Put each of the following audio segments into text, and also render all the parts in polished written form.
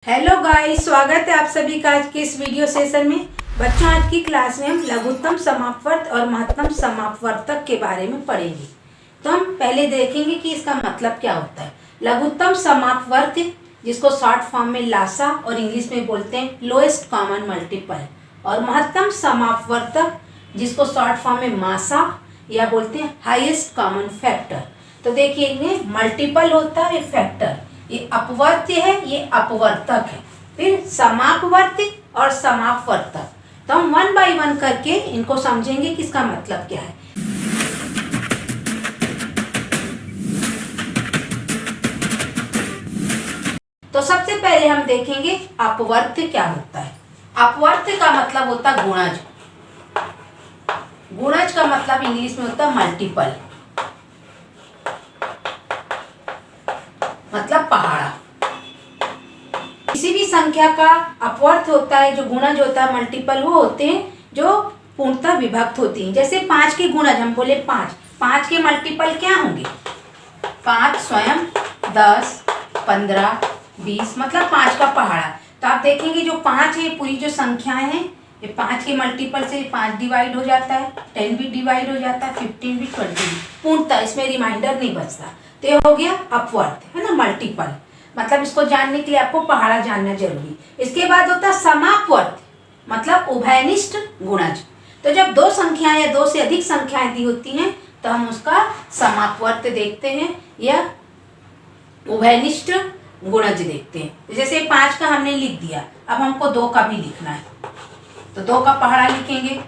Hello guys, स्वागत है आप सभी का आज के इस वीडियो सेशन में। बच्चों, आज की क्लास में हम लघुत्तम समापवर्त और महत्तम समापवर्तक के बारे में पढ़ेंगे। तो हम पहले देखेंगे कि इसका मतलब क्या होता है। लघुत्तम समापवर्त, जिसको शॉर्ट फॉर्म में लासा और इंग्लिश में बोलते हैं लोएस्ट कॉमन मल्टीपल, और महत्तम समापवर्तक, जिसको शॉर्ट फॉर्म में मासा या बोलते हैं हाईएस्ट कॉमन फैक्टर। तो देखिए, इनमें मल्टीपल होता है, फैक्टर, ये अपवर्त्य है, ये अपवर्तक है। फिर समापवर्त्य और समापवर्तक। तो हम वन बाय वन करके इनको समझेंगे कि इसका मतलब क्या है। तो सबसे पहले हम देखेंगे अपवर्त्य क्या होता है। अपवर्त्य का मतलब होता है गुणज। गुणज का मतलब इंग्लिश में होता है मल्टीपल, मतलब पहाड़ा। किसी भी संख्या का अपवर्त होता है, जो गुणज होता है, मल्टीपल, वो होते हैं जो पूर्णतः विभक्त होती हैं। जैसे 5 के गुणज, हम बोले 5 के मल्टीपल क्या होंगे? 5 स्वयं, 10, 15, 20, मतलब 5 का पहाड़ा। तो आप देखेंगे जो 5 है, पूरी जो संख्याएं हैं, ये 5 के मल्टीपल से 5 डिवाइड हो जाता है, 10 भी डिवाइड हो जाता है, 15 भी, 20 भी, पूर्णतः इसमें रिमाइंडर नहीं बचता। तो ये हो गया अपवर्त, है ना, मल्टीपल। मतलब इसको जानने के लिए आपको पहाड़ा जानना जरूरी। इसके बाद होता है समापवर्त, मतलब उभयनिष्ठ गुणज। तो जब दो संख्याएं या दो से अधिक संख्याएं दी होती हैं तो हम उसका समापवर्त देखते हैं या उभयनिष्ठ गुणज देखते हैं। जैसे 5 का हमने लिख दिया, अब हमको 2 का भी लिखना है, तो 2 का पहाड़ा लिखेंगे।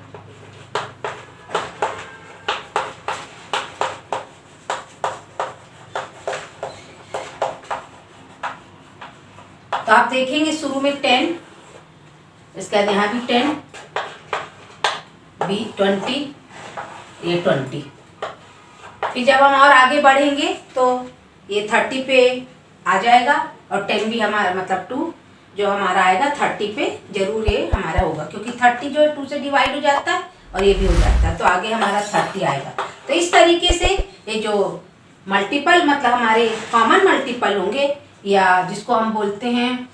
तो आप देखेंगे शुरू में 10, इसके बाद यहाँ भी 10, भी 20, ये 20। फिर जब हम और आगे बढ़ेंगे तो ये 30 पे आ जाएगा, और 10 भी हमारा मतलब 2 जो हमारा आएगा 30 पे जरूर ये हमारा होगा, क्योंकि 30 जो है 2 से डिवाइड हो जाता है और ये भी हो जाता है, तो आगे हमारा 30 आएगा। तो इस तरीके से ये जो मल्टीपल, मतलब हमारे कॉमन मल्टीपल होंगे, या जिसको हम बोलते हैं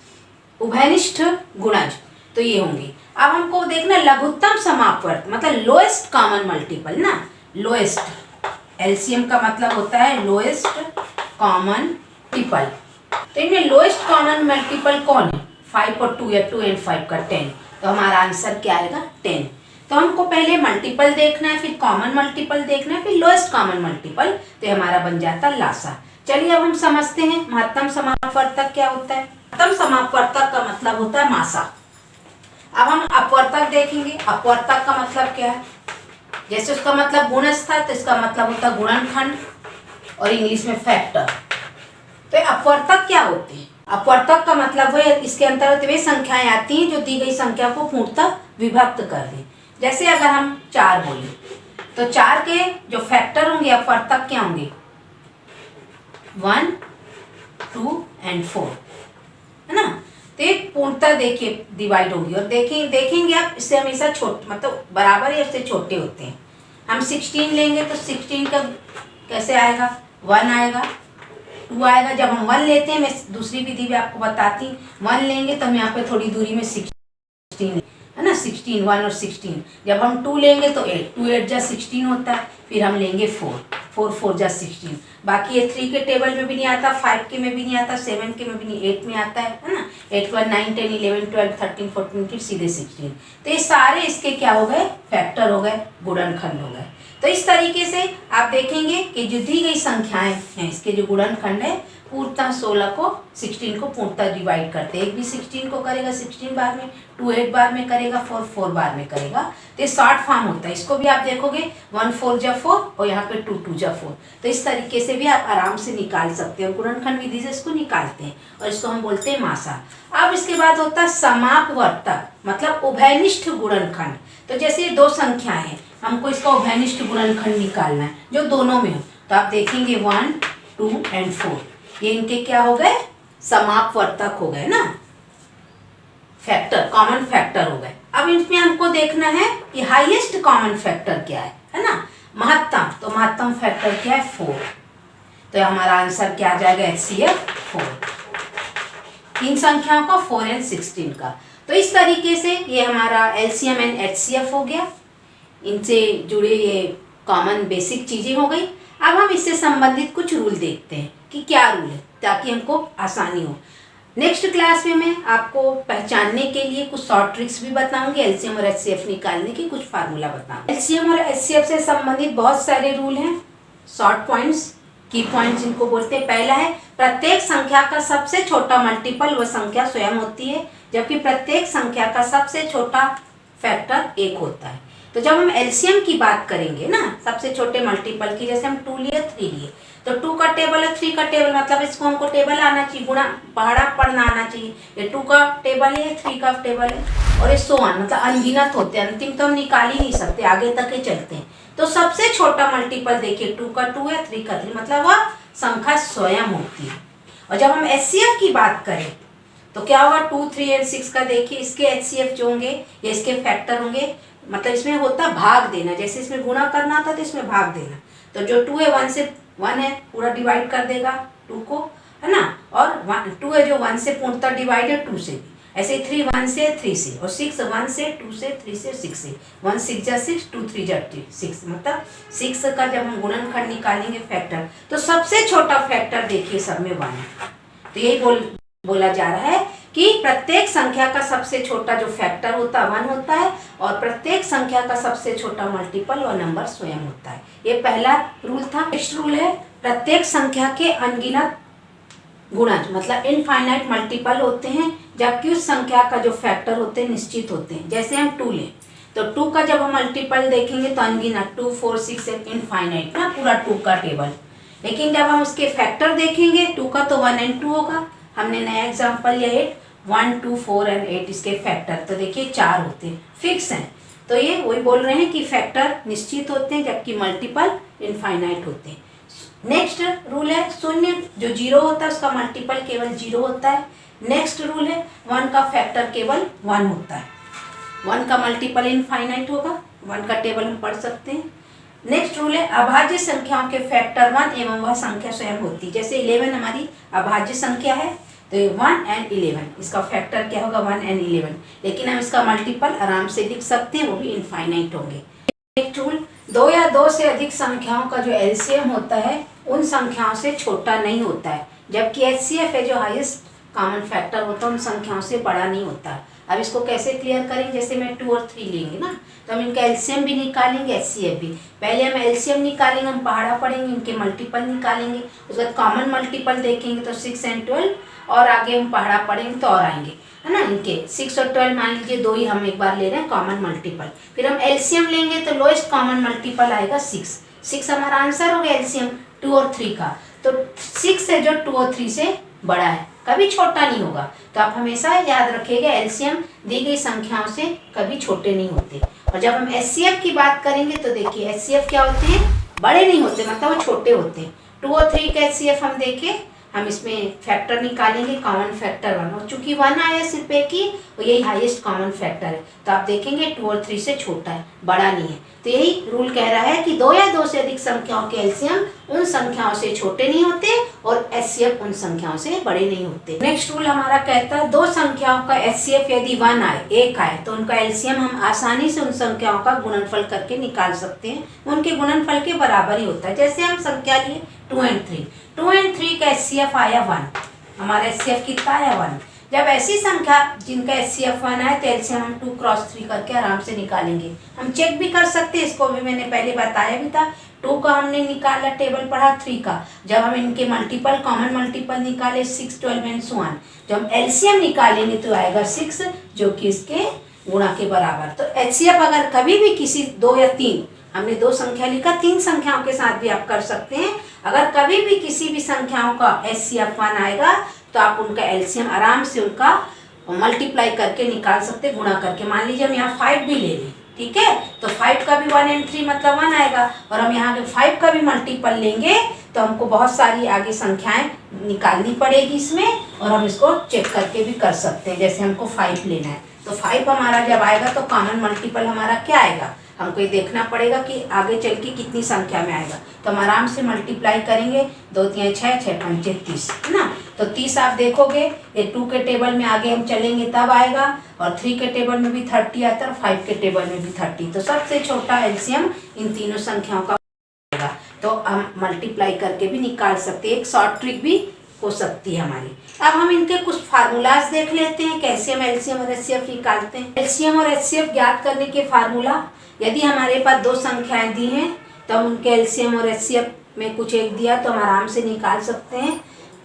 उभयनिष्ठ गुणज, तो ये होंगे। अब हमको देखना लघुत्तम समापवर्त, मतलब लोएस्ट कॉमन मल्टीपल ना। लोएस्ट, एलसीएम का मतलब होता है लोएस्ट कॉमन मल्टीपल। तो इनमें लोएस्ट कॉमन मल्टीपल कौन है? 5 और 2, या 2 और 5 का 10। तो हमारा आंसर क्या आएगा? 10। तो हमको पहले मल्टीपल देखना है, फिर कॉमन मल्टीपल देखना है, फिर लोएस्ट कॉमन मल्टीपल, तो हमारा बन जाता लासा। चलिए अब हम समझते हैं महत्तम समापवर्तक क्या होता है। महत्तम समापवर्तक का मतलब होता है मासा। अब हम अपवर्तक देखेंगे। अपवर्तक का मतलब क्या है? जैसे उसका मतलब गुणज था, तो इसका मतलब होता है गुणनखंड, और इंग्लिश में फैक्टर। तो अपवर्तक क्या होते हैं? अपवर्तक का मतलब वो, इसके अंतर्गत वे संख्याएं आती हैं जो दी गई संख्या को पूर्णतः विभक्त कर दें। जैसे अगर हम 4 बोले, तो 4 के जो फैक्टर होंगे अपवर्तक क्या होंगे? 1, 2 और 4, है ना। तो एक पूर्णतः देखिए डिवाइड होगी, और देखेंगे आप, इससे हमेशा छोटे, मतलब बराबर या इससे छोटे होते हैं। हम 16 लेंगे तो 16 का कैसे आएगा? 1 आएगा, 2 आएगा। जब हम 1 लेते हैं, मैं दूसरी विधि भी आपको बताती, 1 लेंगे तो हम यहाँ पे थोड़ी दूरी में 16, है ना, 16, 1 और 16। जब हम 2 लेंगे तो 8, 2 8 जा 16 होता है। फिर हम लेंगे 4, 4 4 जा 16। बाकी ये 3 के टेबल में भी नहीं आता, 5 के में भी नहीं आता, 7 के में भी नहीं, 8 में आता है ना। 8 1 9 10 11 12 13 14 फिर सीधे 16। तो ये सारे इसके क्या हो गए? फैक्टर हो गए, गुणनखंड हो गए। तो इस तरीके से आप देखेंगे कि जो दी गई संख्याएं हैं, इसके जो गुणनखंड है, पूर्णतः 16 को 16 को पूर्णतः डिवाइड करते हैं। एक भी 16 को करेगा 16 बार में, 2 8 बार में करेगा, 4 4 बार में करेगा। तो ये शॉर्ट फॉर्म होता है। इसको भी आप देखोगे 1 4 जा 4, और यहाँ पे 2 2 जा 4। तो इस तरीके से भी आप आराम से निकाल सकते हैं, गुणनखंड विधि से इसको निकालते हैं, और इसको हम बोलते हैं मासा। अब इसके बाद होता है समापवर्तक, मतलब उभयनिष्ठ गुणनखंड। तो जैसे ये 2 संख्याएं हैं, हमको इसका उभयनिष्ठ गुणनखंड निकालना है जो दोनों में हो। तो आप देखेंगे 1 2 और 4, ये इनके क्या हो गए? समापवर्तक हो गए ना, फैक्टर, कॉमन फैक्टर हो गए। अब इसमें हमको देखना है कि हाईएस्ट कॉमन फैक्टर क्या है ना। महत्तम, तो महत्तम फैक्टर क्या है? 4। तो हमारा आंसर क्या आ जाएगा? HCF 4। तीन संख्याओं का 4 एंड 16 का। तो इस तरीके से ये हमारा एलसीएम एंड एचसीएफ हो गया, इनसे जुड़े ये कॉमन बेसिक चीज़ें हो गई। अब हम इससे संबंधित कुछ रूल देखते हैं कि क्या रूल है, ताकि हमको आसानी हो। नेक्स्ट क्लास में मैं आपको पहचानने के लिए कुछ शॉर्ट ट्रिक्स भी बताऊंगी, एलसीएम और एचसीएफ निकालने की कुछ फार्मूला बताऊंगी। एलसीएम और एचसीएफ से संबंधित बहुत सारे रूल हैं, शॉर्ट पॉइंट्स, की पॉइंट्स इनको बोलते हैं। पहला है प्रत्येक संख्या का सबसे छोटा मल्टीपल वह संख्या स्वयं होती है, जबकि प्रत्येक संख्या का सबसे छोटा फैक्टर 1 होता है। तो जब हम एलसीएम की बात करेंगे ना, सबसे छोटे मल्टीपल की, जैसे हम 2 लिए 3 लिए, तो 2 का टेबल है 3 का टेबल, मतलब इसको हमको टेबल आना चाहिए, गुणा पहाड़ा पढ़ना आना चाहिए। ये 2 का टेबल है, 3 का टेबल है, और ये सो ऑन, मतलब अनगिनत होते हैं, अंतिम तो हम निकाल ही नहीं सकते, आगे तक ही चलते हैं। तो सबसे छोटा मल्टीपल देखिए 2 का 2 है, 3 का 3, मतलब वह संख्या स्वयं होती है। और जब हम एचसीएफ की बात करें तो क्या होगा, 2, 3 और 6 का देखिए, इसके एचसीएफ जो होंगे ये इसके फैक्टर होंगे, मतलब इसमें होता भाग देना, जैसे इसमें गुणा करना था तो इसमें भाग देना। तो जो 2 है 1 से 1 है, पूरा डिवाइड कर देगा 2 को, है ना, और 2 है जो 1 से पूर्णतः डिवाइड है 2 से भी, ऐसे 3 1 से 3 से, और 6 1 से 2 से 3 से 6 से, 1 6 जा 6, 2 3 जा 6, मतलब 6 का जब हम गुणनखंड निकालेंगे फैक्टर, तो सबसे छोटा फैक्टर देखिए सब में 1 है। तो यही बोला जा रहा है कि प्रत्येक संख्या का सबसे छोटा जो फैक्टर होता है 1 होता है, और प्रत्येक संख्या का सबसे छोटा मल्टीपल व नंबर स्वयं होता है। ये पहला रूल था। नेक्स्ट रूल है प्रत्येक संख्या के अनगिनत गुणज, मतलब इनफाइनाइट मल्टीपल होते हैं, जबकि उस संख्या का जो फैक्टर होते हैं निश्चित होते हैं। जैसे हम 2 लें तो 2 का जब हम मल्टीपल देखेंगे तो अनगिनत 2 4 6 इनफाइनाइट ना, पूरा 2 का टेबल। लेकिन जब हम उसके फैक्टर देखेंगे 2 का तो 1 एंड 2 होगा। हमने नया एग्जाम्पल लिया 8, 1 2 4 एंड 8 इसके फैक्टर, तो देखिए 4 होते हैं, फिक्स हैं। तो ये वही बोल रहे हैं कि फैक्टर निश्चित होते हैं, जबकि मल्टीपल इनफाइनाइट होते हैं। नेक्स्ट रूल है शून्य जो 0 होता है उसका मल्टीपल केवल 0 होता है। नेक्स्ट रूल है 1 का फैक्टर केवल 1 होता है, 1 का मल्टीपल इनफाइनाइट होगा, 1 का टेबल हम पढ़ सकते हैं। नेक्स्ट रूल है अभाज्य संख्याओं के फैक्टर 1 एवं वह संख्या स्वयं होती है। जैसे 11 हमारी अभाज्य संख्या है, तो ये 1 एंड 11, इसका फैक्टर क्या होगा 1 एंड 11, लेकिन हम इसका मल्टीपल आराम से लिख सकते हैं, वो भी इनफाइनाइट होंगे। नेक्स्ट रूल 2 या 2 से अधिक संख्याओं का जो एलसीएम होता है उन संख्याओं से छोटा नहीं होता है, जबकि एचसीएफ है जो हाईएस्ट कॉमन फैक्टर होता है उन संख्याओं से बड़ा नहीं होता है। अब इसको कैसे क्लियर करेंगे, जैसे मैं 2 और 3 लेंगे ना, तो हम इनका एलसीएम भी निकालेंगे, एचसीएफ भी। पहले हम एलसीएम निकालेंगे, हम पहाड़ा पढ़ेंगे, इनके मल्टीपल निकालेंगे, उसके बाद कॉमन मल्टीपल देखेंगे तो 6 एंड 12, और आगे हम पहाड़ा पढ़ेंगे तो और आएंगे, है ना। इनके 6 और 12 मान लीजिए 2 ही हम एक बार ले रहे हैं कॉमन मल्टीपल। फिर हम एलसीएम लेंगे तो लोएस्ट कॉमन मल्टीपल आएगा 6 हमारा आंसर हो गया एलसीएम 2 और 3 का। तो 6 है जो 2 और 3 से बड़ा है, कभी छोटा नहीं होगा। तो आप हमेशा याद रखिएगा एलसीएम दी गई संख्याओं से कभी छोटे नहीं होते। और जब हम एचसीएफ की बात करेंगे तो देखिए एचसीएफ क्या होते हैं, बड़े नहीं होते, मतलब वो छोटे होते हैं। 2 और 3 का एचसीएफ हम देखें, हम इसमें फैक्टर निकालेंगे, कॉमन फैक्टर 1, और चूंकि 1 आया सिर्फ एक ही, और यही हाईएस्ट कॉमन फैक्टर है, तो आप देखेंगे 2 और 3 से छोटा है, बड़ा नहीं है। तो यही रूल कह रहा है कि 2 या 2 से अधिक संख्याओं के एलसीएम उन संख्याओं से छोटे नहीं होते और एचसीएफ उन संख्याओं से बड़े नहीं होते। नेक्स्ट रूल हमारा कहता है 2 संख्याओं का एचसीएफ यदि 1 आए, 1 आए, तो उनका एलसीएम हम आसानी से उन संख्याओं का गुणनफल करके निकाल सकते हैं, उनके गुणनफल के बराबर ही होता है। जैसे हम संख्या लिए 2 एंड 3 का एचसीएफ आया 1, हमारा एचसीएफ कितना आया 1। जब ऐसी संख्या जिनका एचसीएफ 1 आए तो एलसीएम हम 2 क्रॉस 3 करके आराम से निकालेंगे। हम चेक भी कर सकते हैं, इसको भी मैंने पहले बताया भी था। 2 का हमने निकाला, टेबल पढ़ा 3 का, जब हम इनके मल्टीपल कॉमन मल्टीपल निकाले 6 12 एंड सो ऑन, जब हम एलसीएम निकालेंगे तो आएगा 6 जो कि इसके गुणा के बराबर। तो एचसीएफ अगर कभी भी किसी 2 या 3, हमने 2 संख्या लिखा, 3 संख्याओं के साथ भी आप कर सकते हैं, अगर कभी भी किसी भी संख्याओं का एचसीएफ 1 आएगा तो आप उनका एलसीएम आराम से उनका मल्टीप्लाई करके निकाल सकते, गुणा करके। मान लीजिए हम यहाँ 5 भी ले लें, ठीक है, तो 5 का भी 1 एंड 3 मतलब 1 आएगा, और हम यहाँ के 5 का भी मल्टीपल लेंगे तो हमको बहुत सारी आगे संख्याएं निकालनी पड़ेगी इसमें, और हम इसको चेक करके भी कर सकते हैं। जैसे हमको 5 लेना है तो 5 हमारा जब आएगा तो कॉमन मल्टीपल हमारा क्या आएगा, हमको ये देखना पड़ेगा कि आगे चल के कितनी संख्या में आएगा। तो हम आराम से मल्टीप्लाई करेंगे, 2 3 6 6 5 30, है ना। तो 30 आप देखोगे ये 2 के टेबल में आगे हम चलेंगे तब आएगा, और 3 के टेबल में भी 30 आता है और 5 के टेबल में भी 30। तो सबसे छोटा एलसीएम इन तीनों संख्याओं का आएगा। तो हम मल्टीप्लाई करके भी निकाल सकते हैं, एक शॉर्ट ट्रिक भी हो सकती है हमारी। अब हम इनके कुछ फार्मूलाज देख लेते हैं कैसे हम एलसीएम और एचसीएफ निकालते हैं। एलसीएम और एचसीएफ ज्ञात करने के फार्मूला, यदि हमारे पास 2 संख्याएं दी हैं तो हम उनके एलसीएम और एचसीएफ में कुछ एक दिया तो हम आराम से निकाल सकते हैं।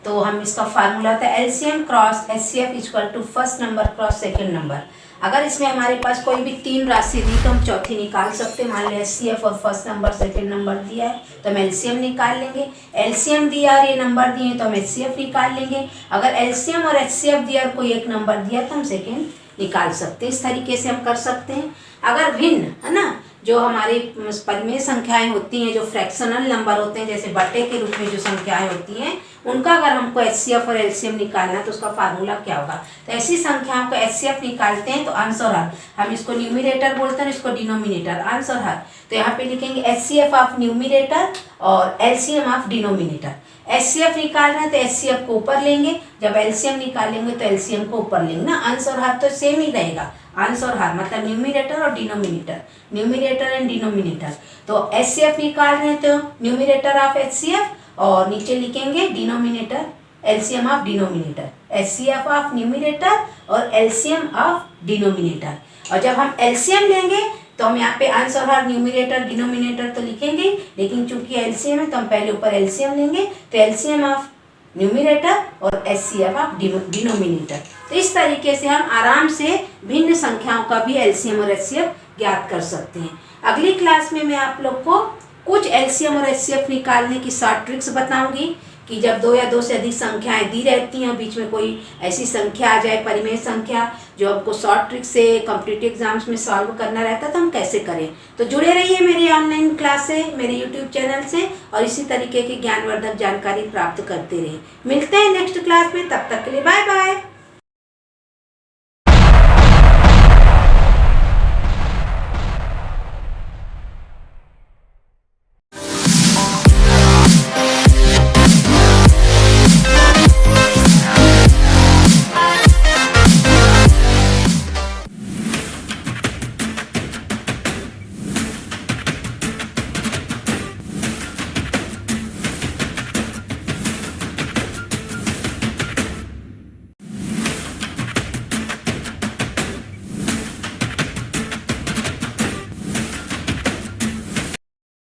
तो हम इसका फार्मूला होता है LCM cross HCF equal to first number cross second number. अगर इसमें हमारे पास कोई भी 3 राशि दी तो हम चौथी निकाल सकते हैं। मान लो एचसीएफ और फर्स्ट नंबर सेकंड नंबर दिया है तो हम एलसीएम निकाल लेंगे। एलसीएम दिया और ये नंबर दिए तो हम एचसीएफ निकाल लेंगे। अगर एलसीएम और एचसीएफ दिया और कोई एक नंबर दिया तो हम सेकंड निकाल सकते हैं। इस तरीके से हम कर सकते हैं। अगर भिन्न है ना, जो हमारे परिमेय संख्याएं होती हैं, जो फ्रैक्शनल नंबर होते हैं, जैसे बटे के रूप में जो संख्याएं होती हैं, उनका अगर हमको एचसीएफ और एलसीएम निकालना है तो उसका फार्मूला क्या होगा। तो ऐसी संख्याओं को एचसीएफ निकालते हैं तो अंश और हर, हम इसको न्यूमिनेटर बोलते हैं, इसको डिनोमिनेटर, अंश और हर। तो यहाँ पे लिखेंगे एचसीएफ ऑफ न्यूमिनेटर और एलसीएम ऑफ डिनोमिनेटर। एचसीएफ निकाल रहे हैं तो एचसीएफ को ऊपर लेंगे, जब एलसीएम निकालेंगे तो एलसीएम को ऊपर लेंगे ना। अंश और हर तो सेम ही रहेगा, अंश और हर मतलब न्यूमिनेटर और डिनोमिनेटर, न्यूमिनेटर एंड डिनोमिनेटर। तो एचसीएफ निकाल रहे हैं तो न्यूमिनेटर ऑफ एचसीएफ और नीचे लिखेंगे denominator LCM of denominator, HCF of numerator और एलसीएम ऑफ डिनोमिनेटर। और जब हम एलसीएम लेंगे तो हम यहाँ पे अंश और हर न्यूमिनेटर डिनोमिनेटर तो लिखेंगे, लेकिन चूंकि एलसीएम है तो हम पहले ऊपर एलसीएम लेंगे। तो एलसीएम ऑफ न्यूमिनेटर और एचसीएफ ऑफ डिनोमिनेटर। तो इस तरीके से हम आराम से भिन्न संख्याओं का भी एलसीएम और एचसीएफ ज्ञात कर सकते हैं। अगली क्लास में मैं आप लोग को कुछ एलसीएम और एचसीएफ निकालने की शॉर्ट ट्रिक्स बताऊंगी कि जब 2 या 2 से अधिक संख्याएं दी रहती हैं, बीच में कोई ऐसी संख्या आ जाए परिमेय संख्या जो हमको शॉर्ट ट्रिक से कॉम्पिटिटिव एग्जाम्स में सॉल्व करना रहता है तो हम कैसे करें। तो जुड़े रहिए मेरे ऑनलाइन क्लास से, मेरे यूट्यूब चैनल से, और इसी तरीके की ज्ञानवर्धक जानकारी प्राप्त करते रहिए। मिलते हैं नेक्स्ट क्लास में, तब तक के लिए बाय बाय।